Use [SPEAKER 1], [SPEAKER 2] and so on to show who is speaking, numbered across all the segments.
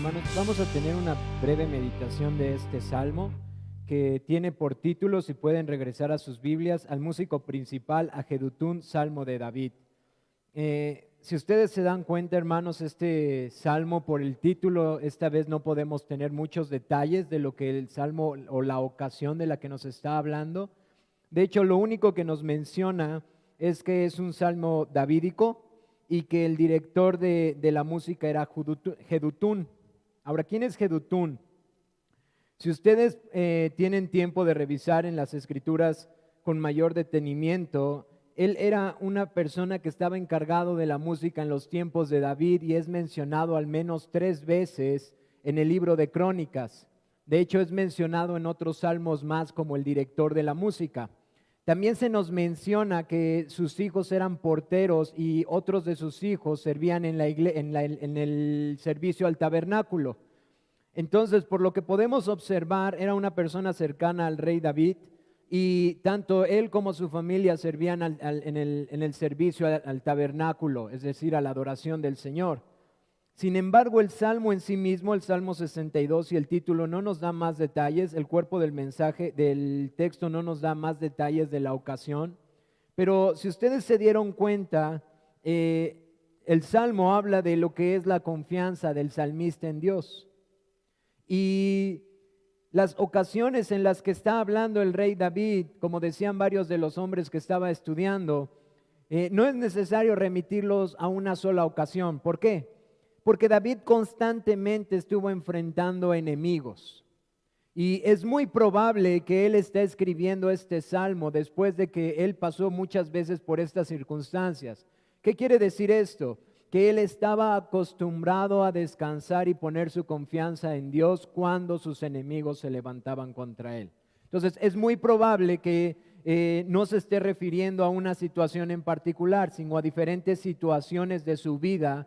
[SPEAKER 1] hermanos, vamos a tener una breve meditación de este salmo que tiene por título, si pueden regresar a sus Biblias, al músico principal, a Jedutún, Salmo de David. Si ustedes se dan cuenta, hermanos, este salmo por el título, esta vez no podemos tener muchos detalles de lo que el salmo o la ocasión de la que nos está hablando. De hecho, lo único que nos menciona es que es un salmo davídico y que el director de la música era Jedutún. Ahora, ¿quién es Jedutún? Si ustedes tienen tiempo de revisar en las escrituras con mayor detenimiento, él era una persona que estaba encargado de la música en los tiempos de David y es mencionado al menos 3 veces en el libro de Crónicas. De hecho, es mencionado en otros salmos más como el director de la música. También se nos menciona que sus hijos eran porteros y otros de sus hijos servían en el servicio al tabernáculo. Entonces, por lo que podemos observar, era una persona cercana al rey David y tanto él como su familia servían en el servicio al tabernáculo, es decir, a la adoración del Señor. Sin embargo, el salmo en sí mismo, el Salmo 62 y el título no nos da más detalles, el cuerpo del mensaje, del texto no nos da más detalles de la ocasión, pero si ustedes se dieron cuenta, el salmo habla de lo que es la confianza del salmista en Dios. Y las ocasiones en las que está hablando el rey David, como decían varios de los hombres que estaba estudiando, no es necesario remitirlos a una sola ocasión. ¿Por qué? Porque David constantemente estuvo enfrentando enemigos. Y es muy probable que él esté escribiendo este salmo después de que él pasó muchas veces por estas circunstancias. ¿Qué quiere decir esto? Que él estaba acostumbrado a descansar y poner su confianza en Dios cuando sus enemigos se levantaban contra él. Entonces, es muy probable que no se esté refiriendo a una situación en particular, sino a diferentes situaciones de su vida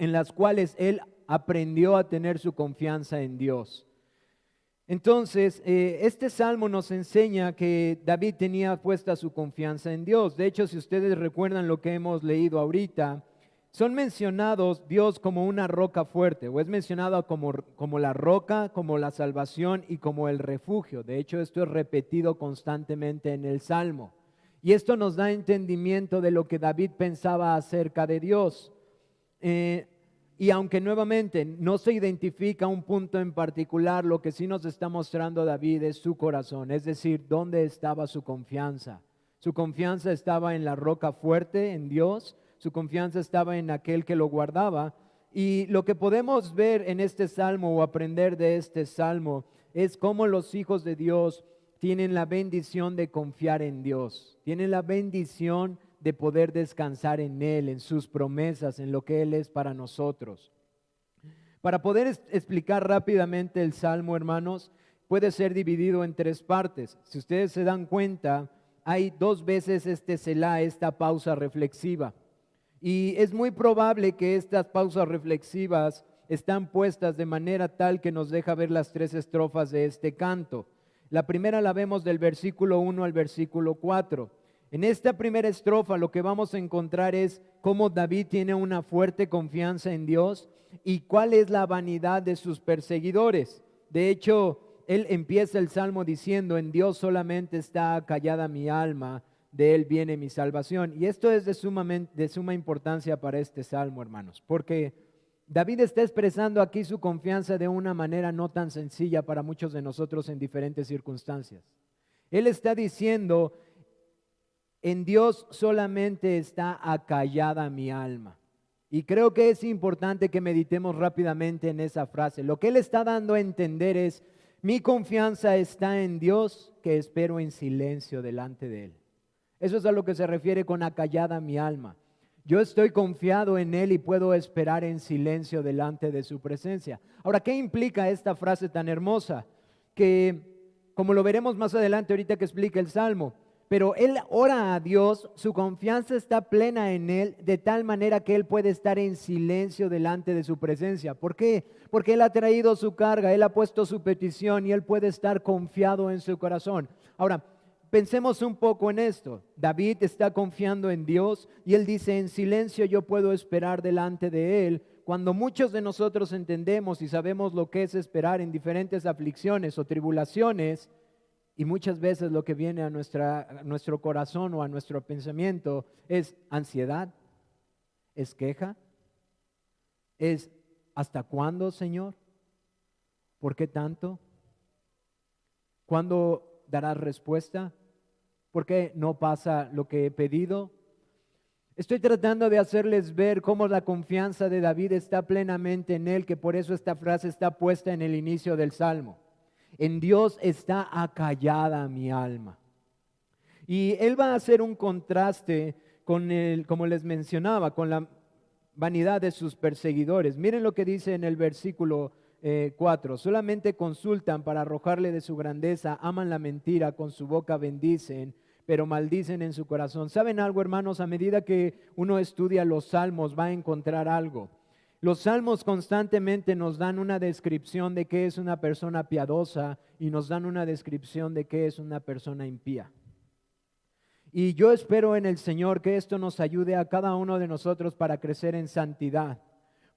[SPEAKER 1] en las cuales él aprendió a tener su confianza en Dios. Entonces, este salmo nos enseña que David tenía puesta su confianza en Dios. De hecho, si ustedes recuerdan lo que hemos leído ahorita, son mencionados Dios como una roca fuerte, o es mencionado como la roca, como la salvación y como el refugio. De hecho, esto es repetido constantemente en el salmo. Y esto nos da entendimiento de lo que David pensaba acerca de Dios. Y aunque nuevamente no se identifica un punto en particular, lo que sí nos está mostrando David es su corazón, es decir, dónde estaba su confianza. Su confianza estaba en la roca fuerte, en Dios, su confianza estaba en aquel que lo guardaba. Y lo que podemos ver en este salmo o aprender de este salmo es cómo los hijos de Dios tienen la bendición de confiar en Dios, tienen la bendición de poder descansar en Él, en sus promesas, en lo que Él es para nosotros. Para poder explicar rápidamente el Salmo, hermanos, puede ser dividido en 3 partes. Si ustedes se dan cuenta, hay 2 veces este Selah, esta pausa reflexiva. Y es muy probable que estas pausas reflexivas están puestas de manera tal que nos deja ver las 3 estrofas de este canto. La primera la vemos del versículo 1 al versículo 4. En esta primera estrofa lo que vamos a encontrar es cómo David tiene una fuerte confianza en Dios y cuál es la vanidad de sus perseguidores. De hecho, él empieza el salmo diciendo: en Dios solamente está callada mi alma, de Él viene mi salvación. Y esto es de suma importancia para este salmo, hermanos, porque David está expresando aquí su confianza de una manera no tan sencilla para muchos de nosotros en diferentes circunstancias. Él está diciendo: en Dios solamente está acallada mi alma. Y creo que es importante que meditemos rápidamente en esa frase. Lo que él está dando a entender es: mi confianza está en Dios, que espero en silencio delante de Él. Eso es a lo que se refiere con acallada mi alma. Yo estoy confiado en Él y puedo esperar en silencio delante de su presencia. Ahora, ¿qué implica esta frase tan hermosa? Que, como lo veremos más adelante ahorita que explique el Salmo, pero él ora a Dios, su confianza está plena en Él, de tal manera que él puede estar en silencio delante de su presencia. ¿Por qué? Porque él ha traído su carga, él ha puesto su petición y él puede estar confiado en su corazón. Ahora, pensemos un poco en esto. David está confiando en Dios y él dice: en silencio yo puedo esperar delante de Él cuando muchos de nosotros entendemos y sabemos lo que es esperar en diferentes aflicciones o tribulaciones, y muchas veces lo que viene a nuestro corazón o a nuestro pensamiento es ansiedad, es queja, es ¿hasta cuándo, Señor? ¿Por qué tanto? ¿Cuándo darás respuesta? ¿Por qué no pasa lo que he pedido? Estoy tratando de hacerles ver cómo la confianza de David está plenamente en él, que por eso esta frase está puesta en el inicio del Salmo. En Dios está acallada mi alma. Y él va a hacer un contraste con como les mencionaba, con la vanidad de sus perseguidores. Miren lo que dice en el versículo 4. Solamente consultan para arrojarle de su grandeza, aman la mentira, con su boca bendicen, pero maldicen en su corazón. ¿Saben algo, hermanos? A medida que uno estudia los salmos va a encontrar algo. Los salmos constantemente nos dan una descripción de qué es una persona piadosa y nos dan una descripción de qué es una persona impía. Y yo espero en el Señor que esto nos ayude a cada uno de nosotros para crecer en santidad.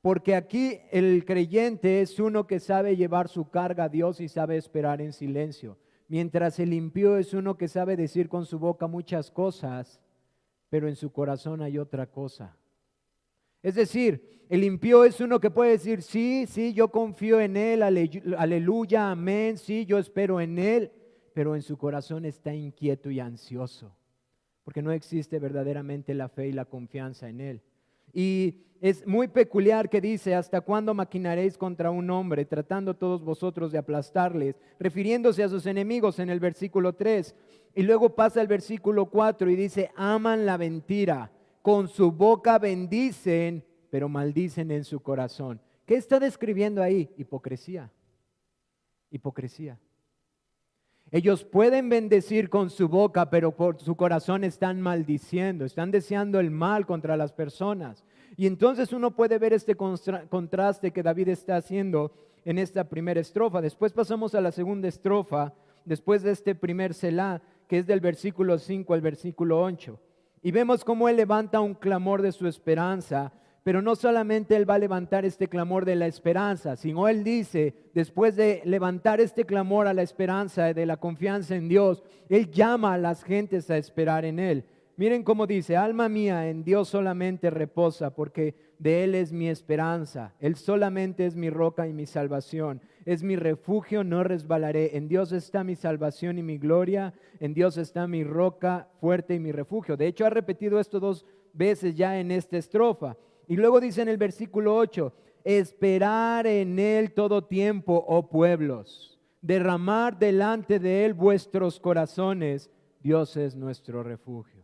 [SPEAKER 1] Porque aquí el creyente es uno que sabe llevar su carga a Dios y sabe esperar en silencio. Mientras el impío es uno que sabe decir con su boca muchas cosas, pero en su corazón hay otra cosa. Es decir, el impío es uno que puede decir, sí, sí, yo confío en Él, aleluya, amén, sí, yo espero en Él, pero en su corazón está inquieto y ansioso, porque no existe verdaderamente la fe y la confianza en Él. Y es muy peculiar que dice, ¿hasta cuándo maquinaréis contra un hombre, tratando todos vosotros de aplastarles? Refiriéndose a sus enemigos en el versículo 3. Y luego pasa el versículo 4 y dice, aman la mentira, con su boca bendicen, pero maldicen en su corazón. ¿Qué está describiendo ahí? Hipocresía. Hipocresía. Ellos pueden bendecir con su boca, pero por su corazón están maldiciendo, están deseando el mal contra las personas. Y entonces uno puede ver este contraste que David está haciendo en esta primera estrofa. Después pasamos a la segunda estrofa, después de este primer Selah, que es del versículo 5 al versículo 8. Y vemos cómo él levanta un clamor de su esperanza. Pero no solamente él va a levantar este clamor de la esperanza, sino él dice, después de levantar este clamor a la esperanza, de la confianza en Dios, él llama a las gentes a esperar en él. Miren cómo dice, alma mía, en Dios solamente reposa, porque de Él es mi esperanza. Él solamente es mi roca y mi salvación. Es mi refugio, no resbalaré. En Dios está mi salvación y mi gloria. En Dios está mi roca fuerte y mi refugio. De hecho, ha repetido esto 2 veces ya en esta estrofa. Y luego dice en el versículo 8, esperar en Él todo tiempo, oh pueblos, derramar delante de Él vuestros corazones, Dios es nuestro refugio.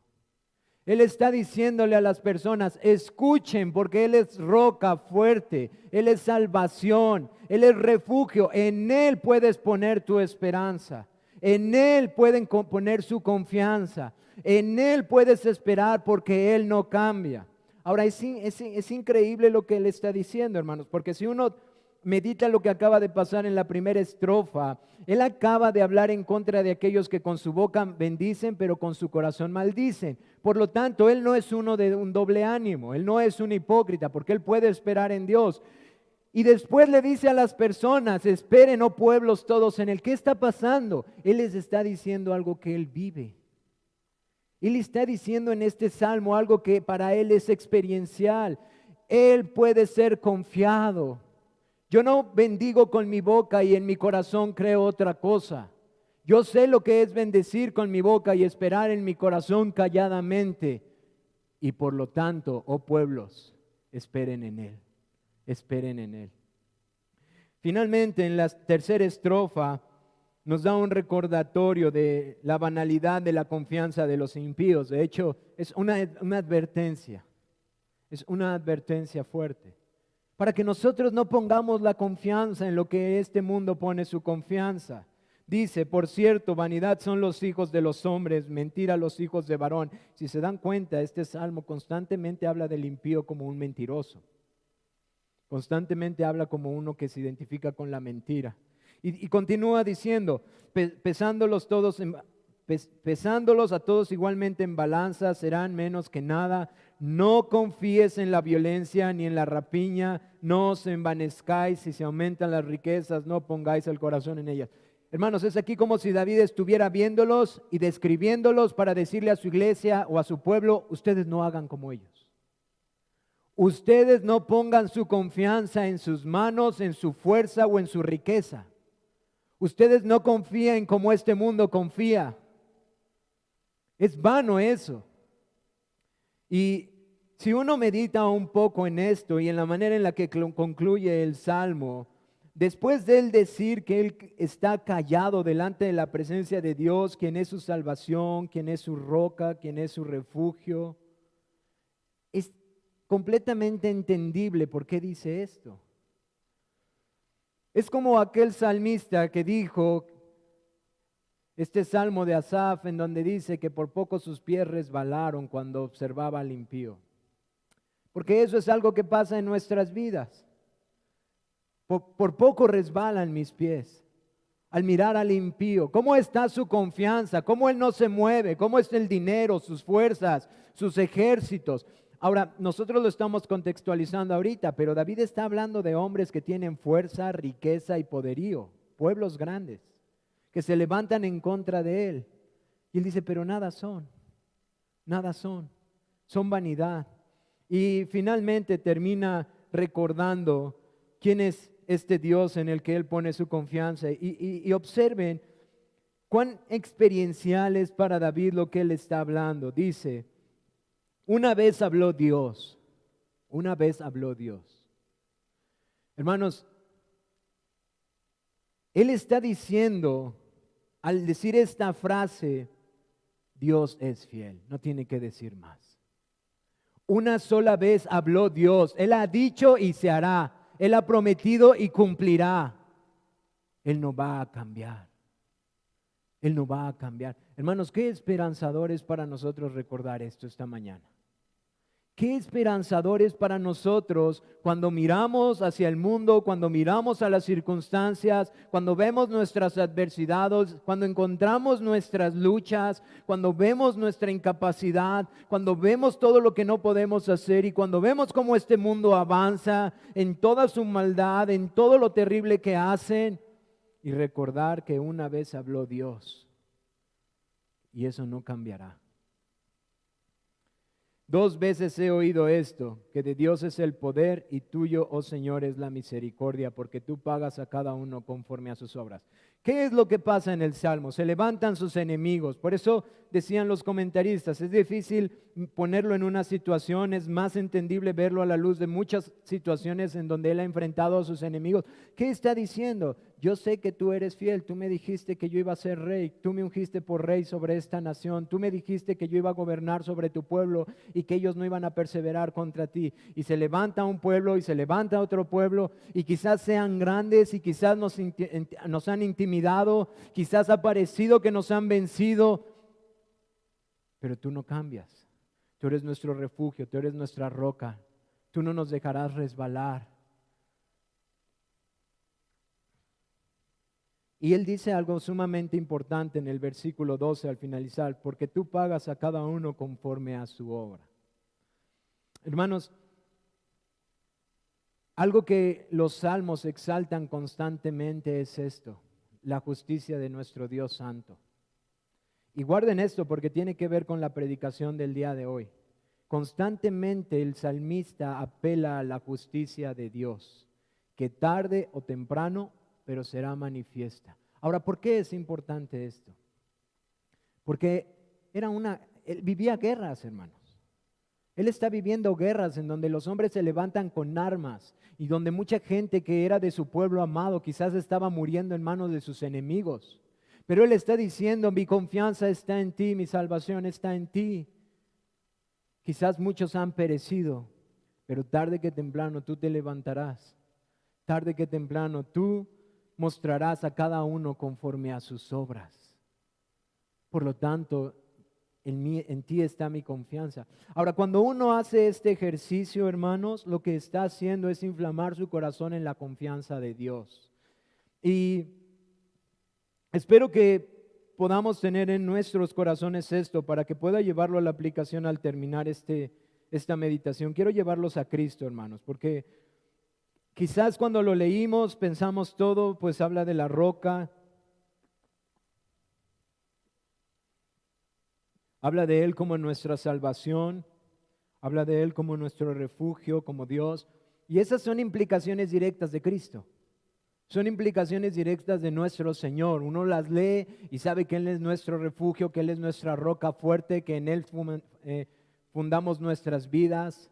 [SPEAKER 1] Él está diciéndole a las personas, escuchen, porque Él es roca fuerte, Él es salvación, Él es refugio, en Él puedes poner tu esperanza, en Él pueden poner su confianza, en Él puedes esperar porque Él no cambia. Ahora es increíble lo que Él está diciendo, hermanos, porque si uno medita lo que acaba de pasar en la primera estrofa, Él acaba de hablar en contra de aquellos que con su boca bendicen, pero con su corazón maldicen. Por lo tanto, Él no es uno de un doble ánimo, Él no es un hipócrita, porque Él puede esperar en Dios. Y después le dice a las personas, esperen, oh pueblos todos en Él. ¿Qué está pasando? Él les está diciendo algo que Él vive. Él está diciendo en este salmo algo que para Él es experiencial. Él puede ser confiado. Yo no bendigo con mi boca y en mi corazón creo otra cosa. Yo sé lo que es bendecir con mi boca y esperar en mi corazón calladamente. Y por lo tanto, oh pueblos, esperen en Él. Esperen en Él. Finalmente, en la tercera estrofa, nos da un recordatorio de la banalidad de la confianza de los impíos. De hecho, es una advertencia. Es una advertencia fuerte. Para que nosotros no pongamos la confianza en lo que este mundo pone su confianza. Dice, por cierto, vanidad son los hijos de los hombres, mentira los hijos de varón. Si se dan cuenta, este salmo constantemente habla del impío como un mentiroso. Constantemente habla como uno que se identifica con la mentira. Y continúa diciendo, pesándolos todos pesándolos a todos igualmente en balanza, serán menos que nada. No confíes en la violencia ni en la rapiña, no os envanezcáis, si se aumentan las riquezas, no pongáis el corazón en ellas. Hermanos, es aquí como si David estuviera viéndolos y describiéndolos para decirle a su iglesia o a su pueblo: ustedes no hagan como ellos. Ustedes no pongan su confianza en sus manos, en su fuerza o en su riqueza. Ustedes no confíen como este mundo confía. Es vano eso. Y si uno medita un poco en esto y en la manera en la que concluye el Salmo, después de él decir que él está callado delante de la presencia de Dios, quien es su salvación, quien es su roca, quien es su refugio, es completamente entendible por qué dice esto. Es como aquel salmista que dijo, este salmo de Asaf, en donde dice que por poco sus pies resbalaron cuando observaba al impío. Porque eso es algo que pasa en nuestras vidas. Por poco resbalan mis pies al mirar al impío. ¿Cómo está su confianza? ¿Cómo él no se mueve? ¿Cómo está el dinero, sus fuerzas, sus ejércitos? Ahora, nosotros lo estamos contextualizando ahorita, pero David está hablando de hombres que tienen fuerza, riqueza y poderío, pueblos grandes, que se levantan en contra de él. Y él dice, pero nada son vanidad. Y finalmente termina recordando quién es este Dios en el que él pone su confianza. Y observen cuán experiencial es para David lo que él está hablando. Dice, una vez habló Dios. Hermanos, él está diciendo, al decir esta frase, Dios es fiel, no tiene que decir más. Una sola vez habló Dios, Él ha dicho y se hará, Él ha prometido y cumplirá. Él no va a cambiar, Él no va a cambiar. Hermanos, qué esperanzador es para nosotros recordar esto esta mañana. Qué esperanzador es para nosotros cuando miramos hacia el mundo, cuando miramos a las circunstancias, cuando vemos nuestras adversidades, cuando encontramos nuestras luchas, cuando vemos nuestra incapacidad, cuando vemos todo lo que no podemos hacer y cuando vemos cómo este mundo avanza en toda su maldad, en todo lo terrible que hacen, y recordar que una vez habló Dios y eso no cambiará. 2 veces he oído esto, que de Dios es el poder y tuyo, oh Señor, es la misericordia, porque tú pagas a cada uno conforme a sus obras. ¿Qué es lo que pasa en el Salmo? Se levantan sus enemigos. Por eso decían los comentaristas, es difícil ponerlo en una situación, es más entendible verlo a la luz de muchas situaciones en donde él ha enfrentado a sus enemigos. ¿Qué está diciendo? Yo sé que tú eres fiel, tú me dijiste que yo iba a ser rey, tú me ungiste por rey sobre esta nación, tú me dijiste que yo iba a gobernar sobre tu pueblo y que ellos no iban a perseverar contra ti. Y se levanta un pueblo y se levanta otro pueblo y quizás sean grandes y quizás nos han intimidado, quizás ha parecido que nos han vencido, pero tú no cambias. Tú eres nuestro refugio, tú eres nuestra roca, tú no nos dejarás resbalar. Y él dice algo sumamente importante en el versículo 12 al finalizar, porque tú pagas a cada uno conforme a su obra. Hermanos, algo que los salmos exaltan constantemente es esto, la justicia de nuestro Dios santo. Y guarden esto porque tiene que ver con la predicación del día de hoy. Constantemente el salmista apela a la justicia de Dios, que tarde o temprano pero será manifiesta. Ahora, ¿por qué es importante esto? Porque él vivía guerras, hermanos. Él está viviendo guerras en donde los hombres se levantan con armas y donde mucha gente que era de su pueblo amado quizás estaba muriendo en manos de sus enemigos. Pero él está diciendo, mi confianza está en ti, mi salvación está en ti. Quizás muchos han perecido, pero tarde que temprano tú te levantarás. Tarde que temprano tú mostrarás a cada uno conforme a sus obras. Por lo tanto, en ti está mi confianza. Ahora, cuando uno hace este ejercicio, hermanos, lo que está haciendo es inflamar su corazón en la confianza de Dios. Y espero que podamos tener en nuestros corazones esto, para que pueda llevarlo a la aplicación al terminar esta meditación. Quiero llevarlos a Cristo, hermanos, porque quizás cuando lo leímos pensamos todo, pues habla de la roca, habla de Él como nuestra salvación, habla de Él como nuestro refugio, como Dios. Y esas son implicaciones directas de Cristo. Son implicaciones directas de nuestro Señor. Uno las lee y sabe que Él es nuestro refugio, que Él es nuestra roca fuerte, que en Él fundamos nuestras vidas,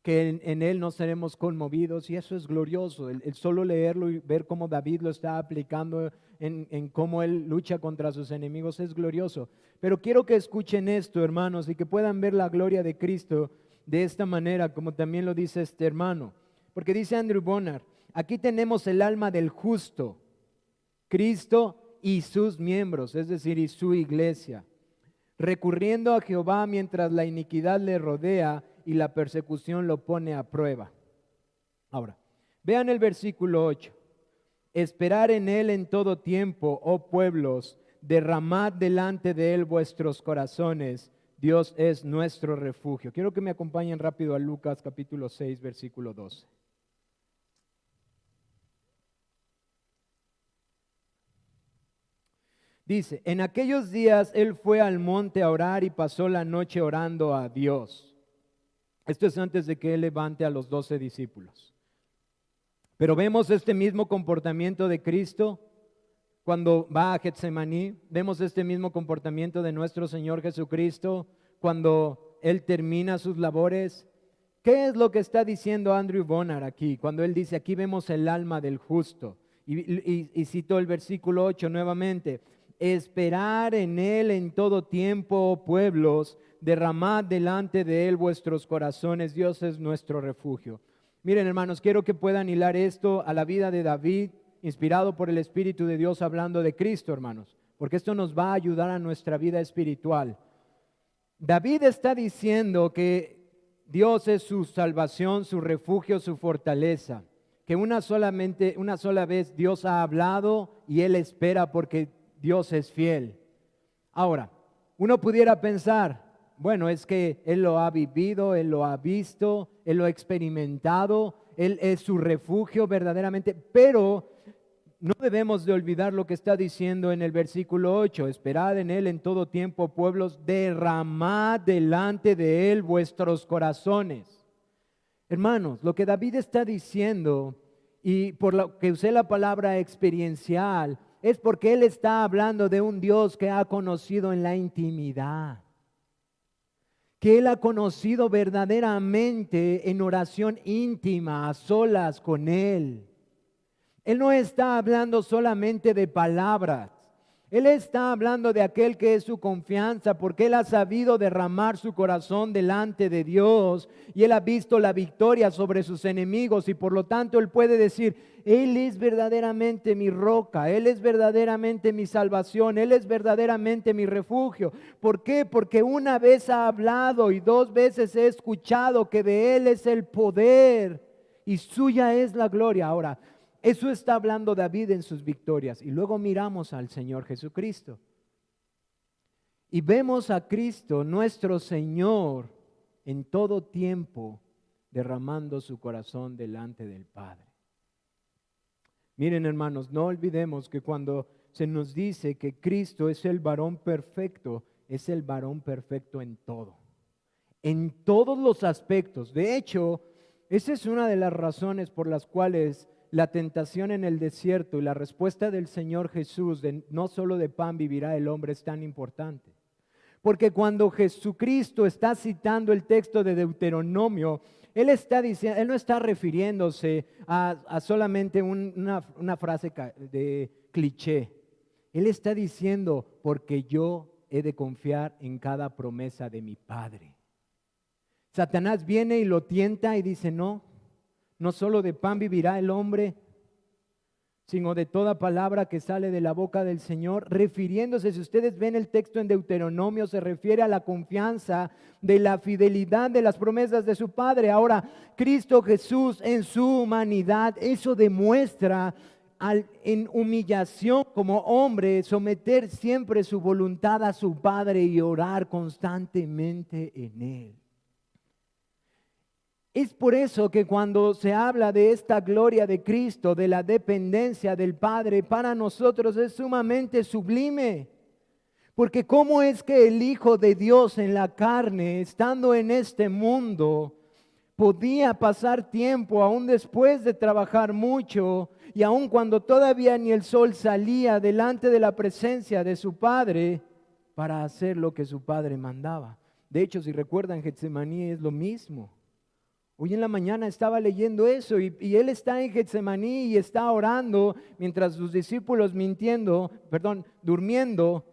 [SPEAKER 1] que en Él no seremos conmovidos, y eso es glorioso. El solo leerlo y ver cómo David lo está aplicando en cómo Él lucha contra sus enemigos es glorioso. Pero quiero que escuchen esto, hermanos, y que puedan ver la gloria de Cristo de esta manera, como también lo dice este hermano. Porque dice Andrew Bonar, aquí tenemos el alma del justo, Cristo y sus miembros, es decir, y su iglesia, recurriendo a Jehová mientras la iniquidad le rodea y la persecución lo pone a prueba. Ahora, vean el versículo 8. Esperar en Él en todo tiempo, oh pueblos, derramad delante de Él vuestros corazones. Dios es nuestro refugio. Quiero que me acompañen rápido a Lucas capítulo 6, versículo 12. Dice, en aquellos días Él fue al monte a orar y pasó la noche orando a Dios. Esto es antes de que Él levante a los 12 discípulos. Pero vemos este mismo comportamiento de Cristo cuando va a Getsemaní. Vemos este mismo comportamiento de nuestro Señor Jesucristo cuando Él termina sus labores. ¿Qué es lo que está diciendo Andrew Bonar aquí? Cuando Él dice, aquí vemos el alma del justo. Y citó el versículo 8 nuevamente. Esperar en Él en todo tiempo, oh pueblos, derramad delante de Él vuestros corazones. Dios es nuestro refugio. Miren, hermanos, quiero que puedan hilar esto a la vida de David, inspirado por el Espíritu de Dios, hablando de Cristo, hermanos, porque esto nos va a ayudar a nuestra vida espiritual. David está diciendo que Dios es su salvación, su refugio, su fortaleza, que una sola vez Dios ha hablado y Él espera porque Dios es fiel. Ahora, uno pudiera pensar, bueno, es que Él lo ha vivido, Él lo ha visto, Él lo ha experimentado, Él es su refugio verdaderamente, pero no debemos de olvidar lo que está diciendo en el versículo 8, esperad en Él en todo tiempo, pueblos, derramad delante de Él vuestros corazones. Hermanos, lo que David está diciendo, y por lo que usé la palabra experiencial, es porque Él está hablando de un Dios que ha conocido en la intimidad, que Él ha conocido verdaderamente en oración íntima, a solas con Él. Él no está hablando solamente de palabras. Él está hablando de aquel que es su confianza, porque Él ha sabido derramar su corazón delante de Dios y Él ha visto la victoria sobre sus enemigos, y por lo tanto Él puede decir, Él es verdaderamente mi roca, Él es verdaderamente mi salvación, Él es verdaderamente mi refugio. ¿Por qué? Porque una vez ha hablado y 2 veces he escuchado que de Él es el poder y suya es la gloria. Ahora, eso está hablando David en sus victorias. Y luego miramos al Señor Jesucristo. Y vemos a Cristo, nuestro Señor, en todo tiempo derramando su corazón delante del Padre. Miren, hermanos, no olvidemos que cuando se nos dice que Cristo es el varón perfecto, es el varón perfecto en todo. En todos los aspectos. De hecho, esa es una de las razones por las cuales la tentación en el desierto y la respuesta del Señor Jesús de no solo de pan vivirá el hombre es tan importante. Porque cuando Jesucristo está citando el texto de Deuteronomio, Él está diciendo, Él no está refiriéndose a solamente una frase de cliché. Él está diciendo, porque yo he de confiar en cada promesa de mi Padre. Satanás viene y lo tienta y dice, no solo de pan vivirá el hombre, sino de toda palabra que sale de la boca del Señor, refiriéndose, si ustedes ven el texto en Deuteronomio, se refiere a la confianza de la fidelidad de las promesas de su Padre. Ahora, Cristo Jesús en su humanidad, eso demuestra en humillación como hombre, someter siempre su voluntad a su Padre y orar constantemente en Él. Es por eso que cuando se habla de esta gloria de Cristo, de la dependencia del Padre, para nosotros es sumamente sublime. Porque ¿cómo es que el Hijo de Dios en la carne, estando en este mundo, podía pasar tiempo, aún después de trabajar mucho, y aún cuando todavía ni el sol salía, delante de la presencia de su Padre, para hacer lo que su Padre mandaba? De hecho, si recuerdan, Getsemaní es lo mismo. Hoy en la mañana estaba leyendo eso y él está en Getsemaní y está orando mientras sus discípulos durmiendo.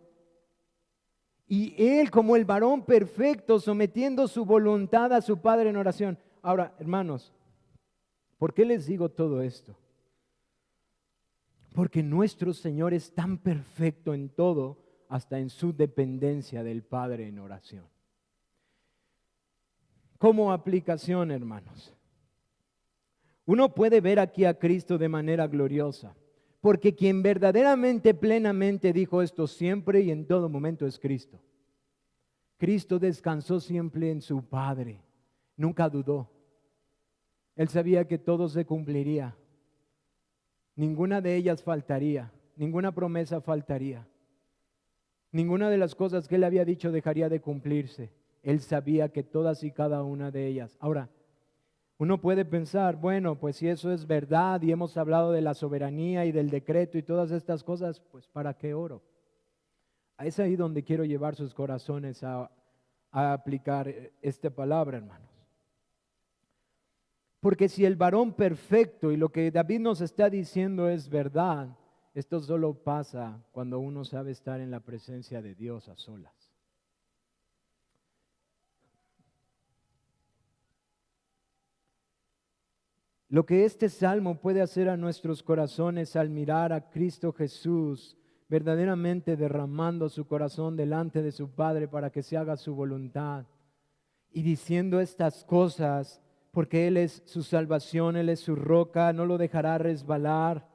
[SPEAKER 1] Y él, como el varón perfecto, sometiendo su voluntad a su Padre en oración. Ahora, hermanos, ¿por qué les digo todo esto? Porque nuestro Señor es tan perfecto en todo, hasta en su dependencia del Padre en oración. Como aplicación, hermanos, uno puede ver aquí a Cristo de manera gloriosa, porque quien verdaderamente, plenamente dijo esto siempre y en todo momento es Cristo. Cristo descansó siempre en su Padre, nunca dudó. Él sabía que todo se cumpliría, ninguna de ellas faltaría, ninguna promesa faltaría, ninguna de las cosas que él había dicho dejaría de cumplirse. Él sabía que todas y cada una de ellas. Ahora, uno puede pensar, bueno, pues si eso es verdad y hemos hablado de la soberanía y del decreto y todas estas cosas, pues ¿para qué oro? Es ahí donde quiero llevar sus corazones a aplicar esta palabra, hermanos. Porque si el varón perfecto y lo que David nos está diciendo es verdad, esto solo pasa cuando uno sabe estar en la presencia de Dios a solas. Lo que este salmo puede hacer a nuestros corazones al mirar a Cristo Jesús, verdaderamente derramando su corazón delante de su Padre para que se haga su voluntad, y diciendo estas cosas, porque Él es su salvación, Él es su roca, no lo dejará resbalar.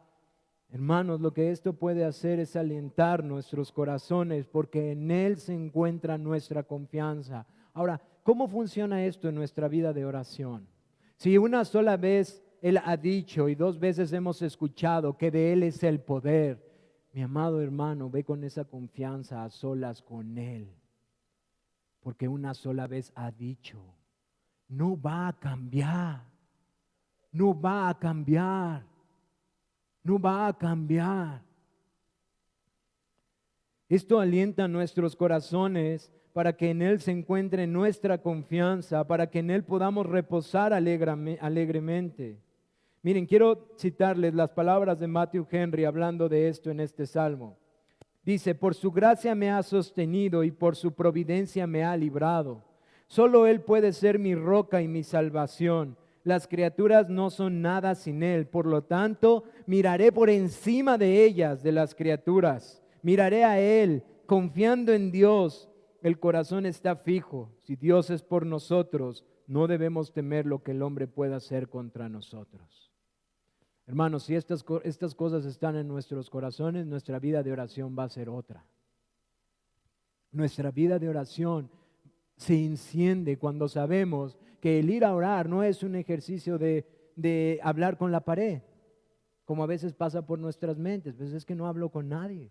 [SPEAKER 1] Hermanos, lo que esto puede hacer es alentar nuestros corazones, porque en Él se encuentra nuestra confianza. Ahora, ¿cómo funciona esto en nuestra vida de oración? Si una sola vez Él ha dicho y 2 veces hemos escuchado que de Él es el poder, mi amado hermano, ve con esa confianza a solas con Él, porque una sola vez ha dicho, no va a cambiar, no va a cambiar, no va a cambiar. Esto alienta nuestros corazones para que en Él se encuentre nuestra confianza, para que en Él podamos reposar alegremente. Miren, quiero citarles las palabras de Matthew Henry hablando de esto en este salmo. Dice, por su gracia me ha sostenido y por su providencia me ha librado. Solo Él puede ser mi roca y mi salvación. Las criaturas no son nada sin Él. Por lo tanto, miraré por encima de ellas, de las criaturas. Miraré a Él, confiando en Dios. El corazón está fijo. Si Dios es por nosotros, no debemos temer lo que el hombre pueda hacer contra nosotros. Hermanos, si estas cosas están en nuestros corazones, nuestra vida de oración va a ser otra. Nuestra vida de oración se enciende cuando sabemos que el ir a orar no es un ejercicio de hablar con la pared, como a veces pasa por nuestras mentes. Pues es que no hablo con nadie.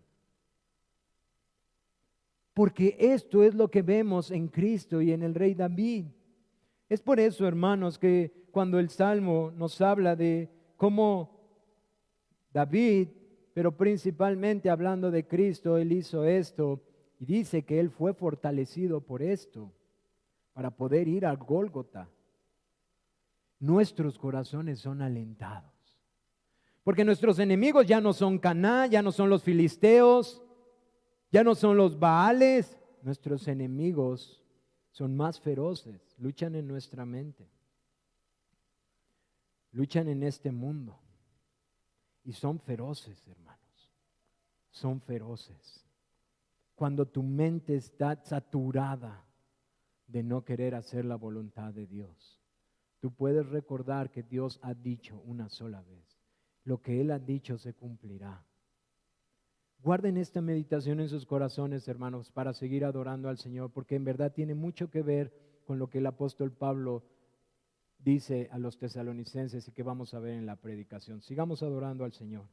[SPEAKER 1] Porque esto es lo que vemos en Cristo y en el rey David. Es por eso, hermanos, que cuando el Salmo nos habla de cómo David, pero principalmente hablando de Cristo, Él hizo esto y dice que Él fue fortalecido por esto para poder ir al Gólgota. Nuestros corazones son alentados. Porque nuestros enemigos ya no son Caná, ya no son los filisteos, ya no son los Baales. Nuestros enemigos son más feroces, luchan en nuestra mente, luchan en este mundo. Y son feroces, hermanos, son feroces. Cuando tu mente está saturada de no querer hacer la voluntad de Dios, tú puedes recordar que Dios ha dicho una sola vez, lo que Él ha dicho se cumplirá. Guarden esta meditación en sus corazones, hermanos, para seguir adorando al Señor, porque en verdad tiene mucho que ver con lo que el apóstol Pablo dice a los tesalonicenses y que vamos a ver en la predicación. Sigamos adorando al Señor.